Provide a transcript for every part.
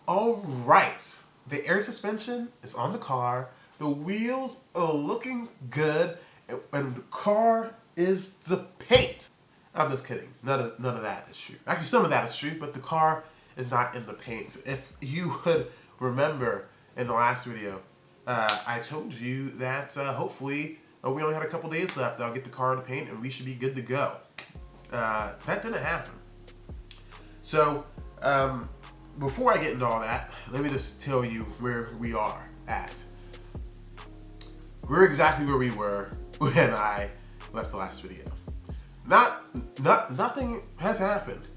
All right, the air suspension is on the car. The wheels are looking good, and the car is the paint. I'm just kidding. None of that is true. Actually, some of that is true, but the car is not in the paint. If you would remember in the last video, I told you that hopefully we only had a couple days left. I'll get the car in the paint, and we should be good to go. That didn't happen. So, before I get into all that, let me just tell you where we are at. We're exactly where we were when I left the last video. Nothing has happened,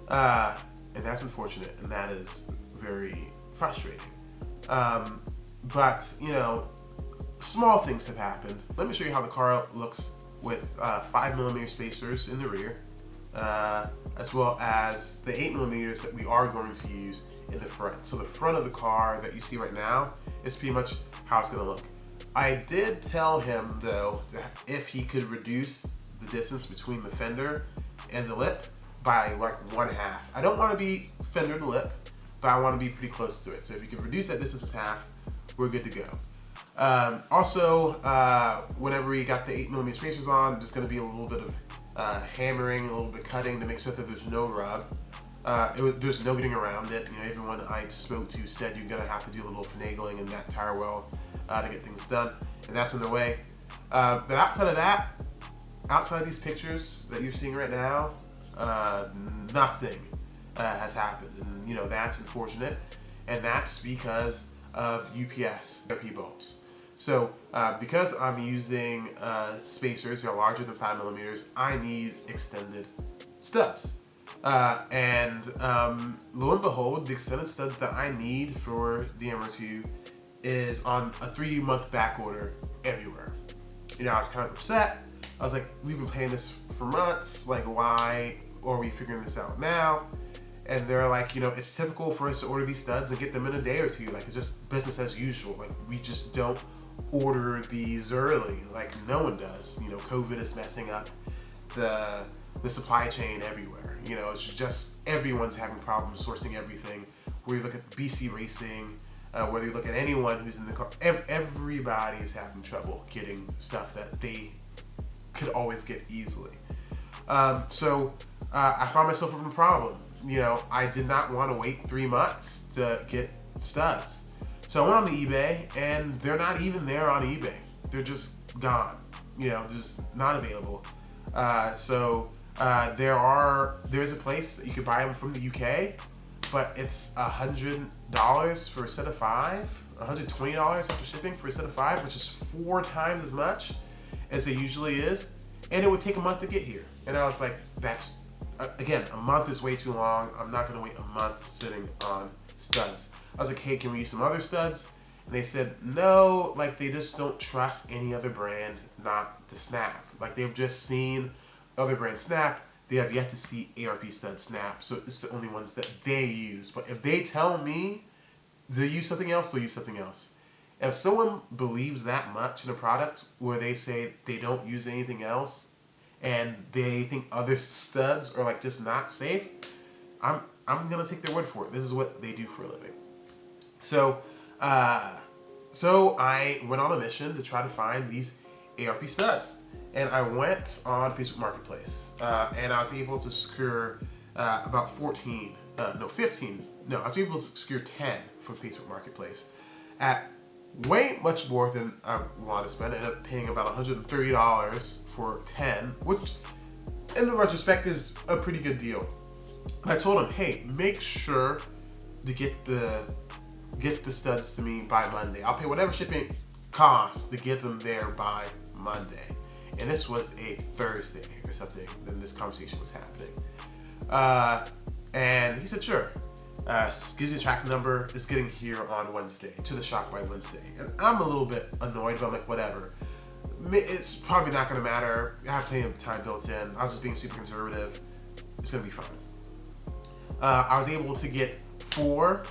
and that's unfortunate, and that is very frustrating. But you know, small things have happened. Let me show you how the car looks with 5mm spacers in the rear, as well as the 8mm that we are going to use in the front. So the front of the car that you see right now is pretty much how it's going to look. I did tell him though that if he could reduce the distance between the fender and the lip by like 1/2. I don't want to be fender and lip, but I want to be pretty close to it. So if you can reduce that distance to half, we're good to go. Also, whenever we got the 8mm spacers on, there's going to be a little bit of hammering, a little bit cutting to make sure that there's no rub. There's no getting around it. You know, everyone I spoke to said you're going to have to do a little finagling in that tire well to get things done, and that's on the way. But outside of that, outside of these pictures that you're seeing right now, nothing has happened, and you know that's unfortunate, and that's because of UPS ERP bolts. So because I'm using spacers that are larger than 5mm, I need extended studs. And lo and behold, the extended studs that I need for the MR2 is on a 3-month back order everywhere. You know, I was kind of upset. I was like, we've been paying this for months. Like, why are we figuring this out now? And they're like, you know, it's typical for us to order these studs and get them in a day or two. Like, it's just business as usual. Like, we just don't order these early. Like, no one does. You know, COVID is messing up the supply chain everywhere. You know, it's just everyone's having problems sourcing everything. Where you look at BC Racing, whether you look at anyone who's in the car, everybody is having trouble getting stuff that they could always get easily. So I found myself with a problem. You know, I did not want to wait 3 months to get studs. So I went on to eBay, and they're not even there on eBay. They're just gone. You know, just not available. There's a place that you could buy them from the UK, but it's $100 for a set of 5, $120 after shipping for a set of 5, which is 4 times as much as it usually is, and it would take a month to get here. And I was like, that's, again, a month is way too long. I'm not gonna wait a month sitting on studs. I was like, hey, can we use some other studs? And they said, no, like they just don't trust any other brand not to snap. Like they've just seen other brands snap. They have yet to see ARP studs snap. So it's the only ones that they use. But if they tell me they use something else, they'll use something else. And if someone believes that much in a product where they say they don't use anything else and they think other studs are like just not safe, I'm gonna take their word for it. This is what they do for a living. So I went on a mission to try to find these ARP studs. And I went on Facebook Marketplace, and I was able to secure about 15. I was able to secure 10 from Facebook Marketplace at way much more than I wanted to spend. I ended up paying about $130 for 10, which in the retrospect is a pretty good deal. I told him, hey, make sure to get the studs to me by Monday. I'll pay whatever shipping costs to get them there by Monday. And this was a Thursday or something, then this conversation was happening. And he said, sure. Gives you a tracking number. It's getting here on Wednesday, to the shop by Wednesday. And I'm a little bit annoyed, but I'm like, whatever. It's probably not going to matter. I have plenty of time built in. I was just being super conservative. It's going to be fine. I was able to get 4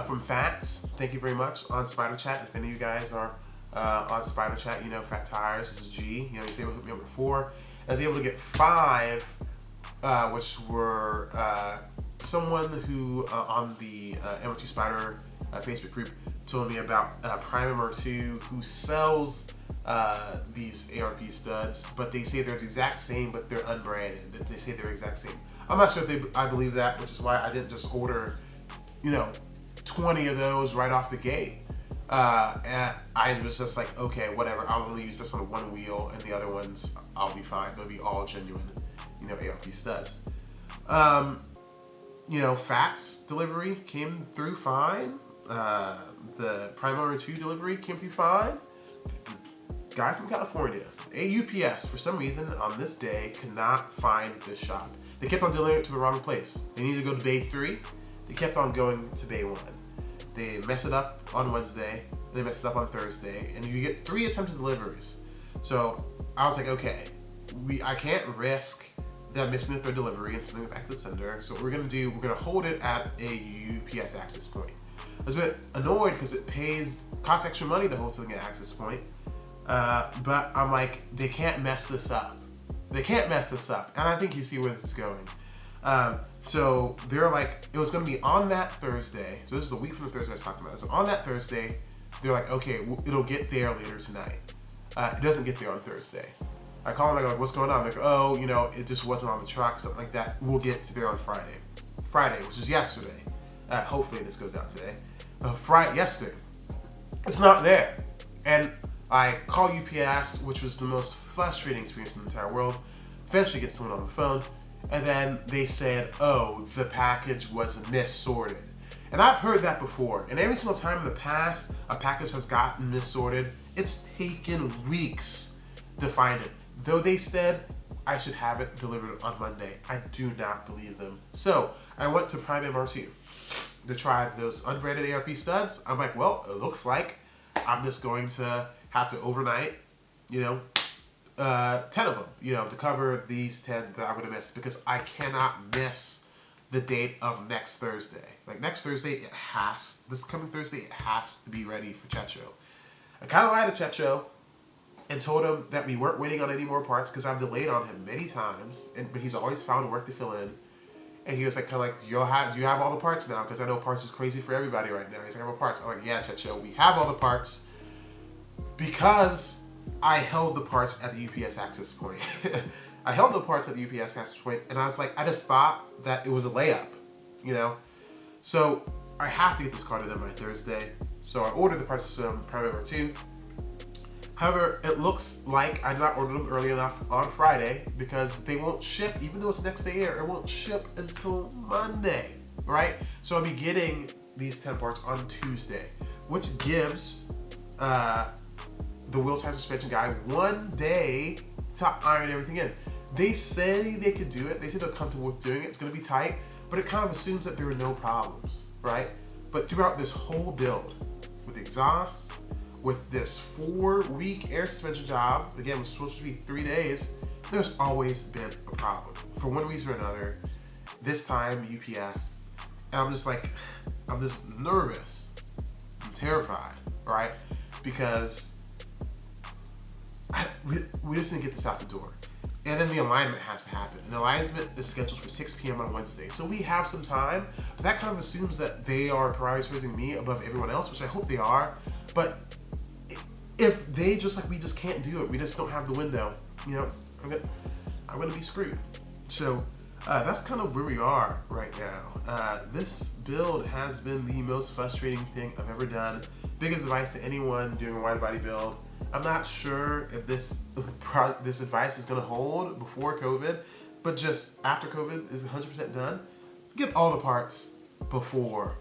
from Fats. Thank you very much on Spyder Chat. If any of you guys are on Spyder Chat, you know, Fat Tires, this is G. You know, he's able to hook me up with 4. I was able to get 5, which were someone who on the MR2 Spyder Facebook group told me about Prime MR2 who sells these ARP studs, but they say they're the exact same, but they're unbranded. They say they're exact same. I'm not sure if I believe that, which is why I didn't just order, 20 of those right off the gate. And I was just like, okay, whatever. I'll only use this on one wheel, and the other ones I'll be fine. They'll be all genuine, ARP studs. Fats delivery came through fine. The Prime MR2 delivery came through fine. The guy from California, UPS, for some reason on this day could not find this shop. They kept on delivering it to the wrong place. They needed to go to Bay 3. They kept on going to Bay 1. They mess it up on Wednesday. They mess it up on Thursday, and you get 3 attempted deliveries. So I was like, okay, I can't risk them missing the 3rd delivery and sending it back to the sender. So what we're gonna do, we're gonna hold it at a UPS access point. I was a bit annoyed because it costs extra money to hold something at access point. But I'm like, they can't mess this up. They can't mess this up. And I think you see where this is going. So they're like, it was going to be on that Thursday. So this is the week from the Thursday I was talking about. So on that Thursday, they're like, okay, it'll get there later tonight. It doesn't get there on Thursday. I call them, I go, like, what's going on? They're like, oh, it just wasn't on the truck, something like that. We'll get to there on Friday. Friday, which is yesterday. Hopefully this goes out today. Yesterday. It's not there. And I call UPS, which was the most frustrating experience in the entire world. Eventually get someone on the phone. And then they said, oh, the package was missorted. And I've heard that before. And every single time in the past a package has gotten missorted, it's taken weeks to find it. Though they said I should have it delivered on Monday. I do not believe them. So I went to Prime MR2 to try those unbranded ARP studs. I'm like, well, it looks like I'm just going to have to overnight, 10 of them, to cover these 10 that I'm going to miss, because I cannot miss the date of next Thursday. Like next Thursday, this coming Thursday, it has to be ready for Checho. I kind of lied to Checho and told him that we weren't waiting on any more parts because I've delayed on him many times, but he's always found work to fill in. And he was like, kind of like, do you have all the parts now? Because I know parts is crazy for everybody right now. He's like, I have all parts. I'm like, yeah, Checho, we have all the parts because I held the parts at the UPS access point. I held the parts at the UPS access point, and I was like, I just thought that it was a layup, So I have to get this car to them by Thursday. So I ordered the parts from Prime MR2. However, it looks like I did not order them early enough on Friday because they won't ship, even though it's next day air, it won't ship until Monday, right? So I'll be getting these 10 parts on Tuesday, which gives the wheel size suspension guy one day to iron everything in. They say they could do it. They say they're comfortable with doing it. It's going to be tight, but it kind of assumes that there are no problems, right? But throughout this whole build, with the exhaust, with this 4-week air suspension job, again, which was supposed to be 3 days, there's always been a problem. For one reason or another, this time UPS, and I'm just nervous. I'm terrified, right? Because we just didn't get this out the door. And then the alignment has to happen. And the alignment is scheduled for 6 p.m. on Wednesday. So we have some time, but that kind of assumes that they are prioritizing me above everyone else, which I hope they are. But if they we just can't do it, we just don't have the window, I'm gonna be screwed. So that's kind of where we are right now. This build has been the most frustrating thing I've ever done. Biggest advice to anyone doing a wide-body build. I'm not sure if this advice is gonna hold before COVID, but just after COVID is 100% done, get all the parts before.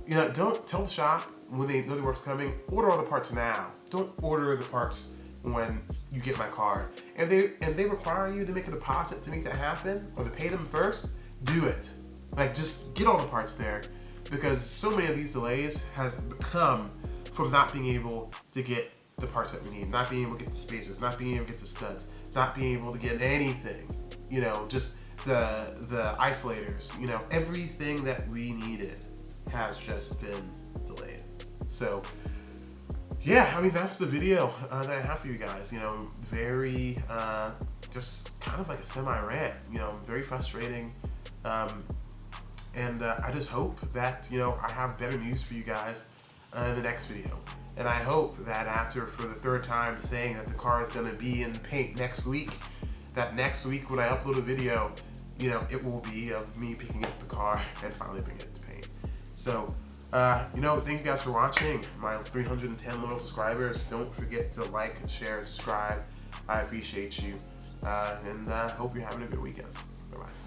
Don't tell the shop when they know the work's coming, order all the parts now. Don't order the parts when you get my car. And they require you to make a deposit to make that happen, or to pay them first, do it. Just get all the parts there, because so many of these delays has come from not being able to get the parts that we need, not being able to get the spacers, not being able to get the studs, not being able to get anything, just the isolators, everything that we needed has just been delayed. So yeah, that's the video that I have for you guys. Very just kind of like a semi-rant, very frustrating. And I just hope that, I have better news for you guys in the next video. And I hope that after, for the third time, saying that the car is going to be in paint next week, that next week when I upload a video, it will be of me picking up the car and finally bringing it to paint. So, thank you guys for watching. My 310 loyal subscribers, don't forget to like, share, and subscribe. I appreciate you. And hope you're having a good weekend. Bye-bye.